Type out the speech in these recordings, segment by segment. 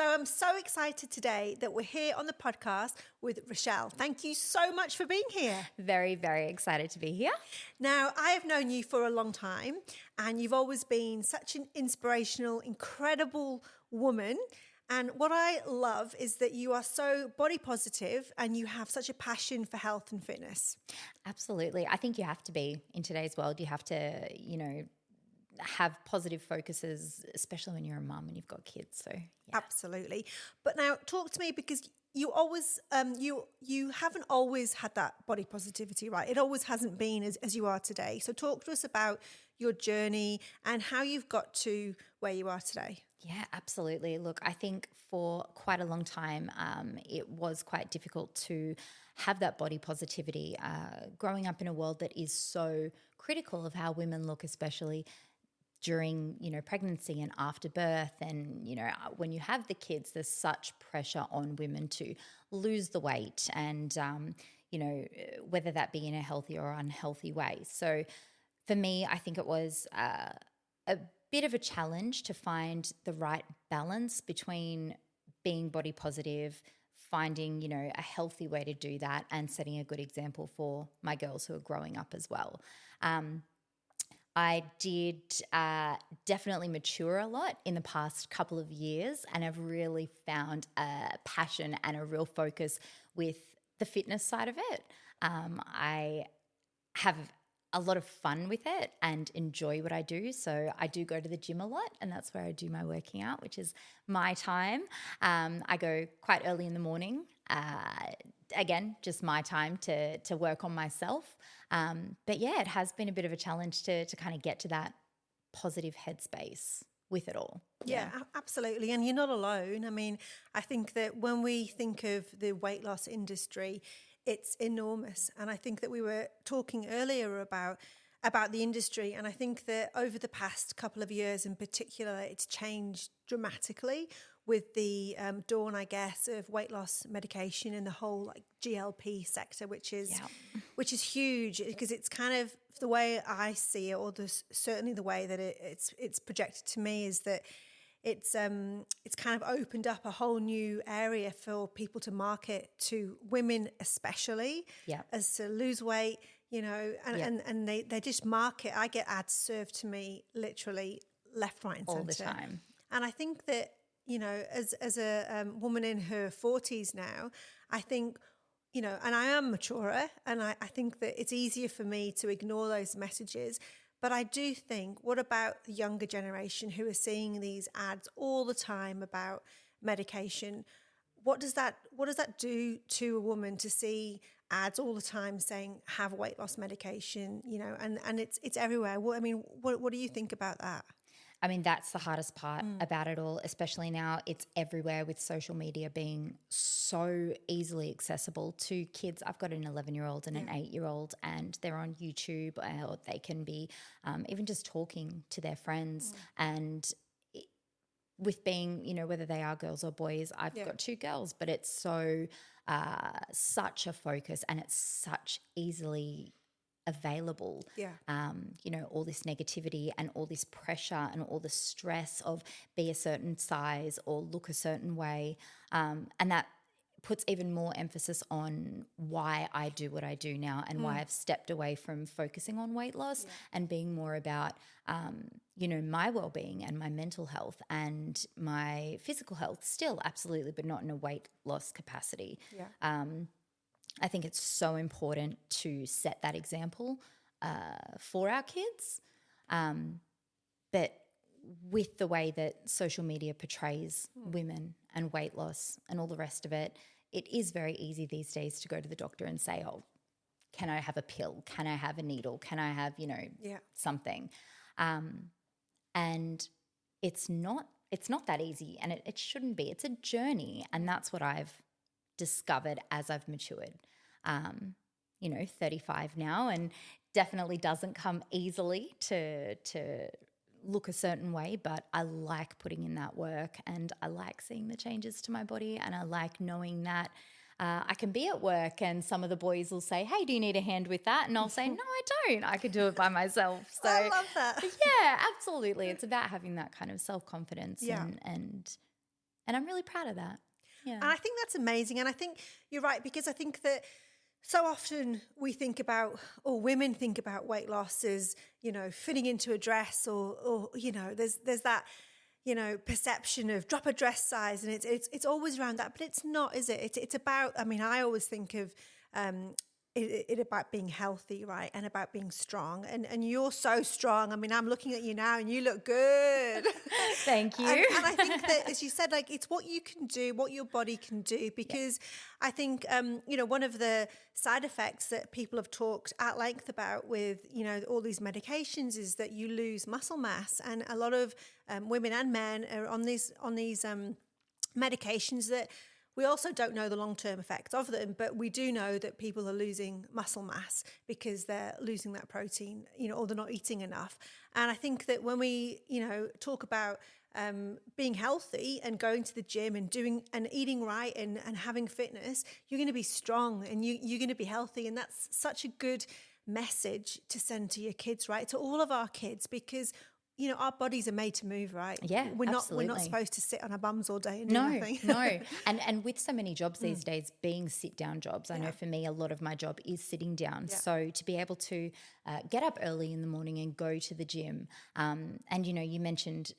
So I'm so excited today that we're here on the podcast with Rochelle. Thank you so much for being here. Very, very excited to be here. Now, I have known you for a long time, and you've always been such an inspirational, incredible woman. And what I love is that you are so body positive and you have such a passion for health and fitness. Absolutely. I think you have to be in today's world. You have to, have positive focuses, especially when you're a mum and you've got kids. So, yeah. Absolutely. But now talk to me, because you always, you haven't always had that body positivity, right? It always hasn't been as you are today. So talk to us about your journey and how you've got to where you are today. Yeah, absolutely. Look, I think for quite a long time, it was quite difficult to have that body positivity. Growing up in a world that is so critical of how women look, especially during, pregnancy and after birth. And, when you have the kids, there's such pressure on women to lose the weight and, whether that be in a healthy or unhealthy way. So for me, I think it was a bit of a challenge to find the right balance between being body positive, finding, a healthy way to do that, and setting a good example for my girls who are growing up as well. I did definitely mature a lot in the past couple of years, and I've really found a passion and a real focus with the fitness side of it. I have a lot of fun with it and enjoy what I do. So I do go to the gym a lot, and that's where I do my working out, which is my time. I go quite early in the morning. Again, just my time to work on myself. But yeah, it has been a bit of a challenge to kind of get to that positive headspace with it all. Yeah, absolutely. And you're not alone. I mean, I think that when we think of the weight loss industry, it's enormous. And I think that we were talking earlier about the industry. And I think that over the past couple of years in particular, it's changed dramatically with the dawn, I guess, of weight loss medication and the whole like GLP sector, which is huge, because it's kind of the way I see it, or certainly the way that it's projected to me, is that it's kind of opened up a whole new area for people to market to women, especially as to lose weight, and they just market. I get ads served to me literally left, right, and all center the time. And I think that, as a woman in her 40s now, I think, and I am maturer, and I think that it's easier for me to ignore those messages. But I do think, what about the younger generation who are seeing these ads all the time about medication? What does that do to a woman to see ads all the time saying have weight loss medication, and it's everywhere? What do you think about that? I mean, that's the hardest part about it all, especially now. It's everywhere with social media being so easily accessible to kids. I've got an 11-year-old and an 8-year-old, and they're on YouTube, or they can be even just talking to their friends. And with being, whether they are girls or boys, I've got 2 girls, but it's so such a focus, and it's such easily available. All this negativity and all this pressure and all the stress of be a certain size or look a certain way, and that puts even more emphasis on why I do what I do now, and why I've stepped away from focusing on weight loss and being more about my well-being and my mental health and my physical health still, absolutely, but not in a weight loss capacity. I think it's so important to set that example for our kids. But with the way that social media portrays women and weight loss and all the rest of it, it is very easy these days to go to the doctor and say, oh, can I have a pill? Can I have a needle? Can I have, something? And it's not that easy, and it shouldn't be. It's a journey, and that's what I've discovered as I've matured. 35 now, and definitely doesn't come easily to look a certain way, but I like putting in that work, and I like seeing the changes to my body, and I like knowing that I can be at work and some of the boys will say, hey, do you need a hand with that? And I'll say, no, I don't. I could do it by myself. So I love that. Yeah, absolutely. It's about having that kind of self-confidence and And I'm really proud of that. Yeah. And I think that's amazing. And I think you're right, because I think that so often we think about, or women think about weight loss as, fitting into a dress, or there's that, perception of drop a dress size, and it's always around that, but it's not, is it? It's about, I always think of it about being healthy, right? And about being strong. And you're so strong. I'm looking at you now and you look good. Thank you. And I think that, as you said, like, it's what you can do, what your body can do, because I think, one of the side effects that people have talked at length about with, all these medications is that you lose muscle mass. And a lot of women and men are on these medications that we also don't know the long-term effects of them, but we do know that people are losing muscle mass because they're losing that protein, or they're not eating enough. And I think that when we, talk about being healthy and going to the gym and doing and eating right and having fitness, you're going to be strong and you're going to be healthy. And that's such a good message to send to your kids, right? To all of our kids, because our bodies are made to move, right? Yeah, we're not supposed to sit on our bums all day and do nothing. No. And with so many jobs these days being sit-down jobs, I know for me a lot of my job is sitting down. Yeah. So to be able to get up early in the morning and go to the gym, and you mentioned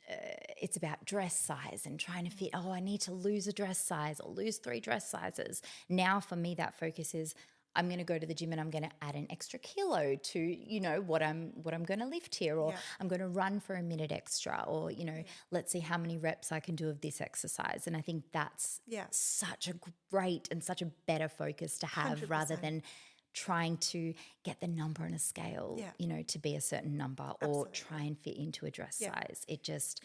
it's about dress size and trying to fit. Oh, I need to lose a dress size or lose 3 dress sizes. Now for me that focus is, I'm going to go to the gym and I'm going to add an extra kilo to, what I'm going to lift here, or I'm going to run for a minute extra, or, let's see how many reps I can do of this exercise. And I think that's such a great and such a better focus to have 100%. Rather than trying to get the number on a scale, to be a certain number. Absolutely. Or try and fit into a dress size. It just...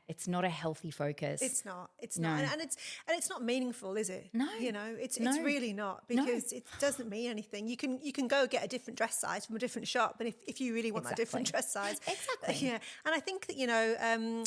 it's not a healthy focus. It's not. And it's not meaningful, is it? No. It's really not, because it doesn't mean anything. You can go get a different dress size from a different shop, and if you really want that different dress size. Exactly. Yeah. And I think that,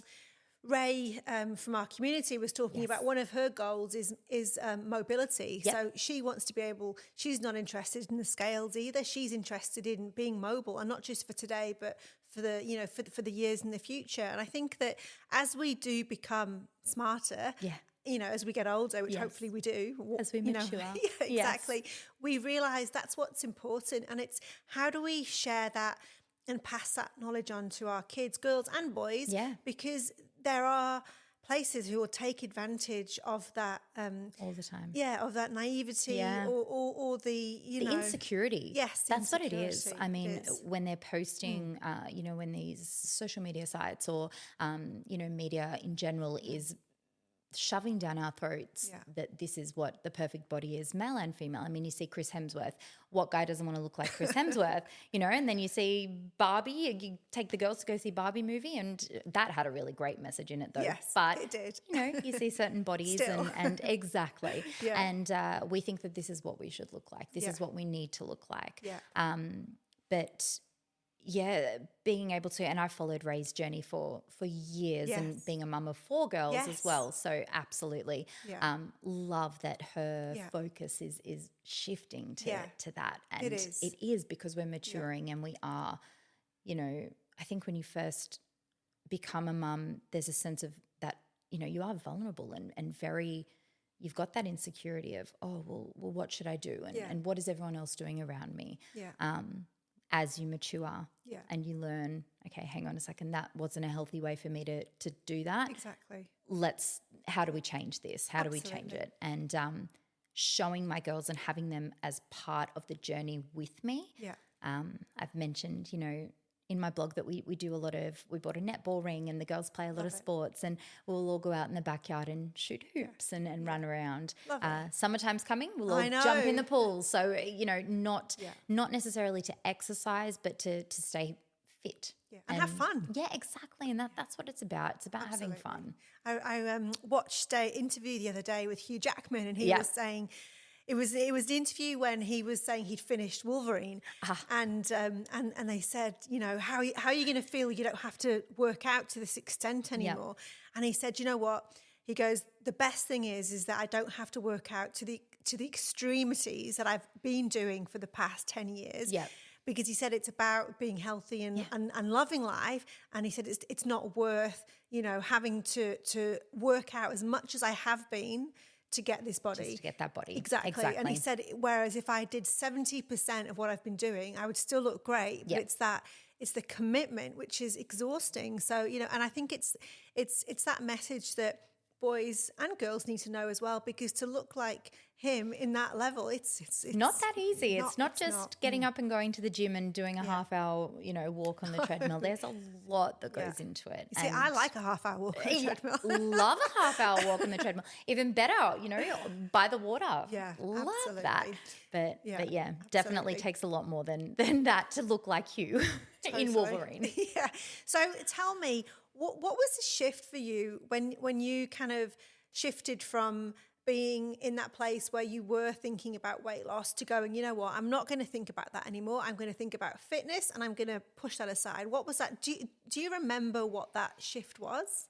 Ray from our community was talking about one of her goals is mobility. Yep. So she wants to be able, she's not interested in the scales either. She's interested in being mobile, and not just for today, but for the, for the years in the future. And I think that as we do become smarter, as we get older, which hopefully we do. As we mature. Exactly. We realise that's what's important. And it's how do we share that and pass that knowledge on to our kids, girls and boys? Yeah. Because there are places who will take advantage of that all the time. Yeah, of that naivety or the the insecurity. Yes, that's what it is. insecurity. I mean, when they're posting, when these social media sites or media in general is shoving down our throats that this is what the perfect body is, male and female. I mean, you see Chris Hemsworth. What guy doesn't want to look like Chris Hemsworth? And then you see Barbie. You take the girls to go see Barbie movie, and that had a really great message in it, though. Yes, but it did. You see certain bodies and exactly. Yeah. And we think that this is what we should look like. This is what we need to look like. Yeah. But being able to, and I followed Ray's journey for years, and being a mum of 4 girls as well. So absolutely love that her focus is shifting to that. And it is because we're maturing and we are, I think when you first become a mum, there's a sense of that, you are vulnerable and very, you've got that insecurity of, well, what should I do? And what is everyone else doing around me? Yeah. As you mature and you learn, okay, hang on a second, that wasn't a healthy way for me to do that. Exactly. How do we change this? How do we change it? And showing my girls and having them as part of the journey with me. Yeah. I've mentioned, in my blog that we bought a netball ring, and the girls play a lot of sports, and we'll all go out in the backyard and shoot hoops and run around. Summertime's coming, we'll all jump in the pool. So, not necessarily to exercise, but to stay fit. Yeah. And have fun. Yeah, exactly. And that's what it's about. It's about having fun. I watched an interview the other day with Hugh Jackman, and he was saying, It was the interview when he was saying he'd finished Wolverine, and they said, how are you going to feel? You don't have to work out to this extent anymore. And he said, you know what? He goes, the best thing is that I don't have to work out to the extremities that I've been doing for the past 10 years. because he said it's about being healthy and loving life. And he said it's not worth, having to work out as much as I have been to get this body. Just to get that body. Exactly. And he said, whereas if I did 70% of what I've been doing, I would still look great. But it's the commitment, which is exhausting. So, and I think it's that message that boys and girls need to know as well, because to look like him in that level, it's not that easy. It's not just getting up and going to the gym and doing a half hour, walk on the treadmill. There's a lot that goes into it. See, I like a half hour walk on the treadmill. Love a half hour walk on the treadmill. Even better, by the water. Yeah, love absolutely. that. But definitely takes a lot more than that to look like you in Wolverine. Yeah. So tell me, what was the shift for you when you kind of shifted from being in that place where you were thinking about weight loss to going, you know what, I'm not going to think about that anymore. I'm going to think about fitness and I'm going to push that aside. What was that? Do you remember what that shift was?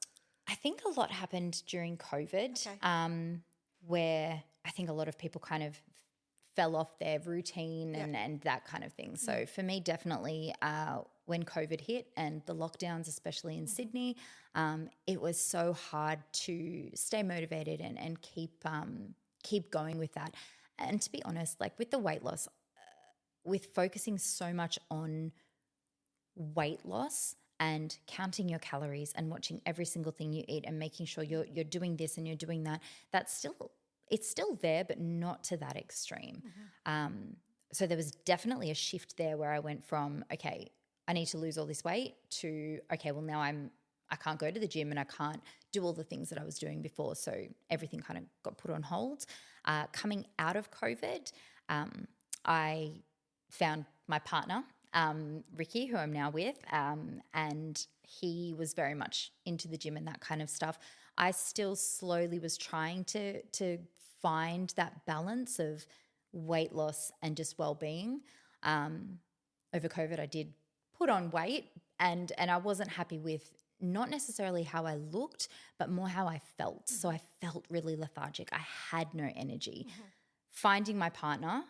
I think a lot happened during COVID, where I think a lot of people kind of fell off their routine and that kind of thing. So for me, definitely when COVID hit and the lockdowns, especially in Sydney, it was so hard to stay motivated and keep going with that. And to be honest, like with the weight loss, with focusing so much on weight loss and counting your calories and watching every single thing you eat and making sure you're doing this and you're doing that, it's still there, but not to that extreme. So there was definitely a shift there where I went from, okay, I need to lose all this weight to, okay, well now I can't go to the gym and I can't do all the things that I was doing before. So everything kind of got put on hold. Coming out of COVID, I found my partner, Ricky, who I'm now with, and he was very much into the gym and that kind of stuff. I still slowly was trying to find that balance of weight loss and just well-being. Over COVID, I did put on weight and I wasn't happy with not necessarily how I looked, but more how I felt. So I felt really lethargic. I had no energy. Finding my partner,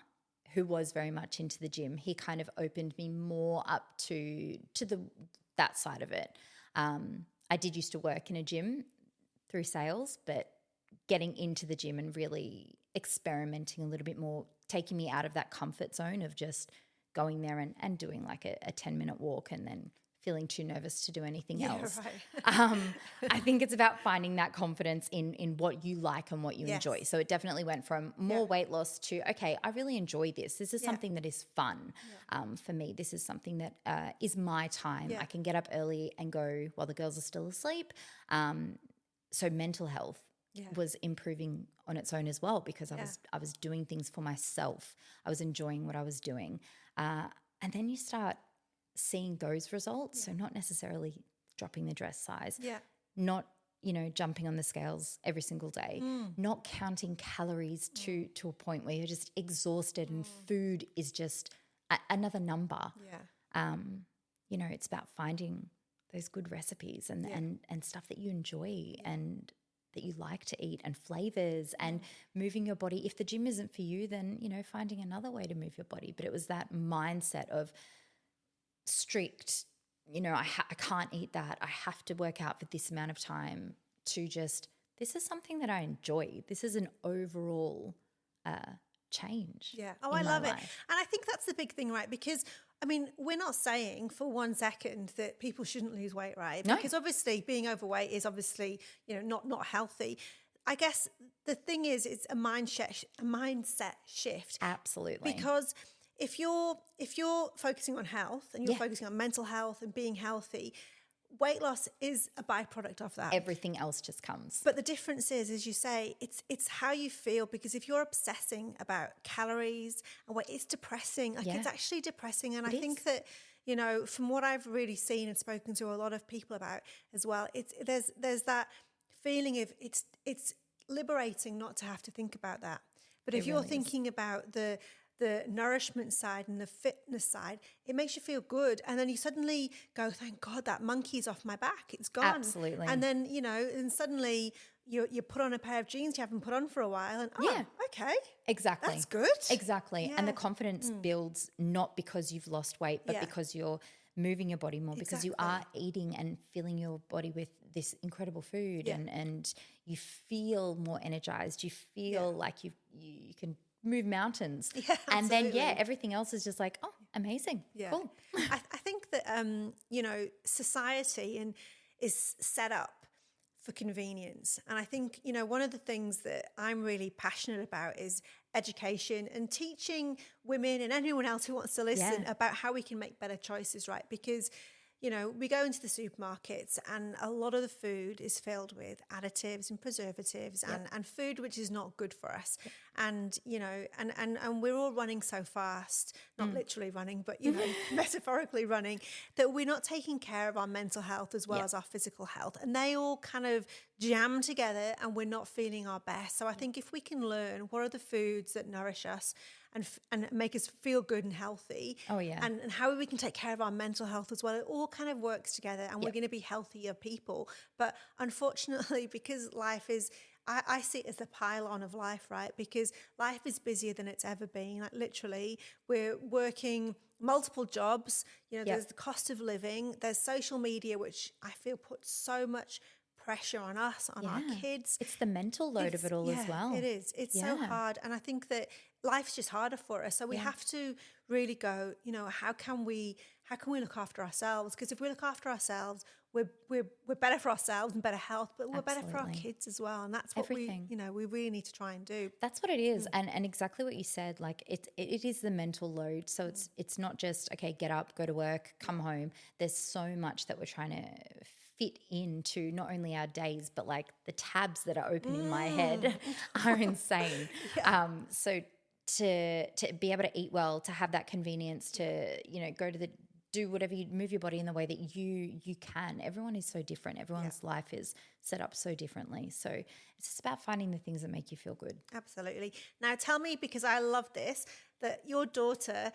who was very much into the gym, he kind of opened me more up to that side of it. I did used to work in a gym through sales, but getting into the gym and really experimenting a little bit more, taking me out of that comfort zone of just going there and doing like a 10-minute walk and then feeling too nervous to do anything else. Right. I think it's about finding that confidence in what you like and what you enjoy. So it definitely went from more weight loss to, okay, I really enjoy this. This is something that is fun for me. This is something that is my time. I can get up early and go while the girls are still asleep. So mental health was improving on its own as well, because I was doing things for myself. I was enjoying what I was doing. And then you start seeing those results. So not necessarily dropping the dress size, not, jumping on the scales every single day, not counting calories to a point where you're just exhausted and food is just another number. It's about finding those good recipes and stuff that you enjoy and that you like to eat and flavors and moving your body. If the gym isn't for you, then, finding another way to move your body. But it was that mindset of strict, I can't eat that. I have to work out for this amount of time, to just, this is something that I enjoy. This is an overall change. Yeah. Oh, I love it. And I think that's the big thing, right? Because we're not saying for 1 second that people shouldn't lose weight, right? No. Because obviously being overweight is obviously, not healthy. I guess the thing is, it's a mindset shift. Absolutely. Because if you're focusing on health and you're focusing on mental health and being healthy, weight loss is a byproduct of that. Everything else just comes. But the difference is, as you say, it's how you feel. Because if you're obsessing about calories and weight, it's depressing. It's actually depressing. And I think that, from what I've really seen and spoken to a lot of people about as well, there's that feeling of it's liberating not to have to think about that. But if you're thinking about the nourishment side and the fitness side, it makes you feel good. And then you suddenly go, thank God that monkey's off my back. It's gone. Absolutely. And then, and suddenly you put on a pair of jeans you haven't put on for a while, and okay, Exactly. that's good. Exactly. Yeah. And the confidence builds not because you've lost weight, but because you're moving your body more, because you are eating and filling your body with this incredible food, and you feel more energized. You feel like you can move mountains. Yeah, and then, absolutely. everything else is just like, oh, amazing. Yeah. Cool. I think that, society is set up for convenience. And I think, one of the things that I'm really passionate about is education and teaching women and anyone else who wants to listen about how we can make better choices, right? Because, we go into the supermarkets and a lot of the food is filled with additives and preservatives and food which is not good for us. And, and we're all running so fast, not literally running, but, metaphorically running, that we're not taking care of our mental health as well as our physical health. And they all kind of jam together and we're not feeling our best. So I think if we can learn what are the foods that nourish us and make us feel good and healthy. And how we can take care of our mental health as well. It all kind of works together and we're going to be healthier people. But unfortunately, because life is, I see it as the pylon of life, right? Because life is busier than it's ever been. Like literally, we're working multiple jobs. There's the cost of living. There's social media, which I feel puts so much pressure on us, on our kids. It's the mental load of it all as well. It is. It's so hard. And I think that life's just harder for us. So we have to really go, how can we look after ourselves? Because if we look after ourselves, we're better for ourselves and better health, but we're better for our kids as well. And that's what we really need to try and do. That's what it is. And exactly what you said, like it is the mental load. So it's not just, okay, get up, go to work, come home. There's so much that we're trying to fit into not only our days, but like the tabs that are open in my head are insane. So to be able to eat well, to have that convenience, to, go to do whatever you move your body in the way that you can. Everyone is so different. Everyone's life is set up so differently. So it's just about finding the things that make you feel good. Absolutely. Now tell me, because I love this, that your daughter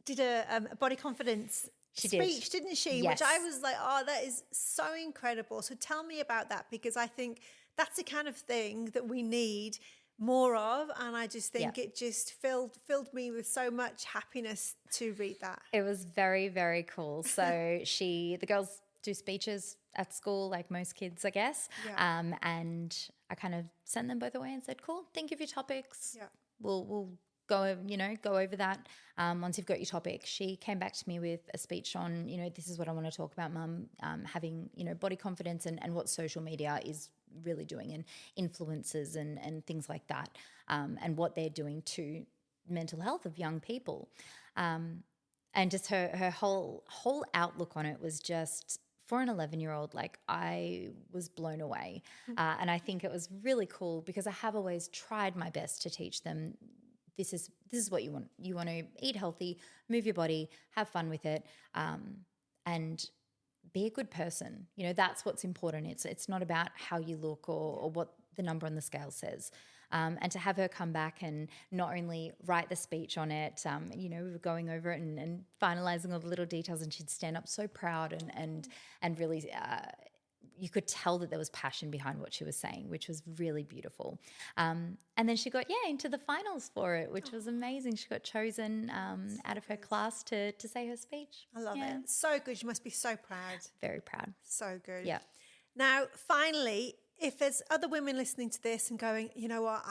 did a body confidence speech, didn't she? Yes. Which I was like, oh, that is so incredible. So tell me about that, because I think that's the kind of thing that we need more of, and I just think it just filled me with so much happiness to read that. It was very, very cool. So the girls do speeches at school like most kids, I guess. And I kind of sent them both away and said, cool, think of your topics. We'll go over that once you've got your topic. She came back to me with a speech on, this is what I want to talk about, Mum, having, body confidence and what social media is really doing, and influencers and things like that, and what they're doing to mental health of young people. And just her whole outlook on it was just, for an 11-year-old, like, I was blown away. And I think it was really cool because I have always tried my best to teach them this is what you want. You want to eat healthy, move your body, have fun with it, and be a good person. That's what's important. It's not about how you look or what the number on the scale says. And to have her come back and not only write the speech on it, we were going over it and finalizing all the little details, and she'd stand up so proud and really you could tell that there was passion behind what she was saying, which was really beautiful. And then she got, into the finals for it, which was amazing. She got chosen out of her class to say her speech. I love it. So good. You must be so proud. Very proud. So good. Yeah. Now, finally, if there's other women listening to this and going, you know what,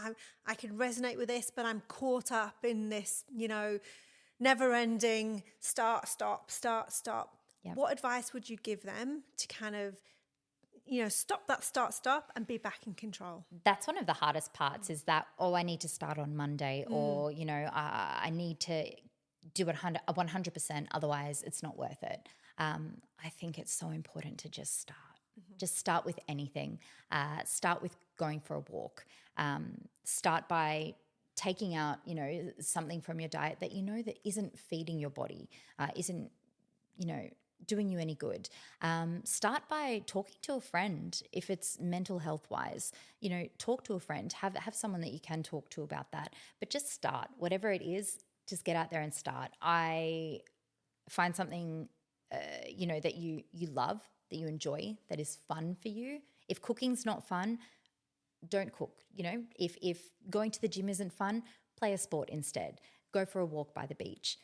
I can resonate with this, but I'm caught up in this, never-ending start, stop. Yep. What advice would you give them to kind of, stop that stop and be back in control? That's one of the hardest parts, is that, I need to start on Monday, or, I need to do it 100%, otherwise it's not worth it. I think it's so important to just start. Just start with anything. Start with going for a walk. Start by taking out, something from your diet that that isn't feeding your body, isn't, doing you any good. Start by talking to a friend if it's mental health wise. Talk to a friend. Have someone that you can talk to about that. But just start. Whatever it is, just get out there and start. I find something, that you love, that you enjoy, that is fun for you. If cooking's not fun, don't cook. You know, if going to the gym isn't fun, play a sport instead. Go for a walk by the beach.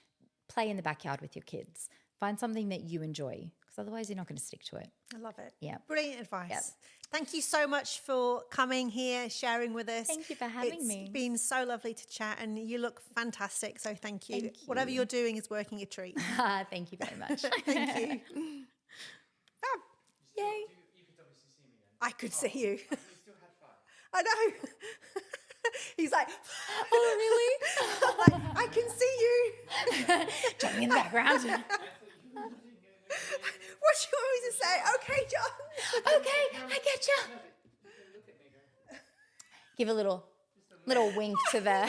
Play in the backyard with your kids. Find something that you enjoy, because otherwise you're not going to stick to it. I love it. Yeah. Brilliant advice. Yep. Thank you so much for coming here, sharing with us. Thank you for having me. It's been so lovely to chat, and you look fantastic. So thank you. Thank you. Whatever you're doing is working a treat. Thank you very much. Thank you. Fab. Yay. You could obviously see me then. I could see you. We still had fun. I know. He's like, Oh, really? like, I can see you. Join me in the background. What do you want me to say? Okay, John. Okay, I get you. Give a little wink to the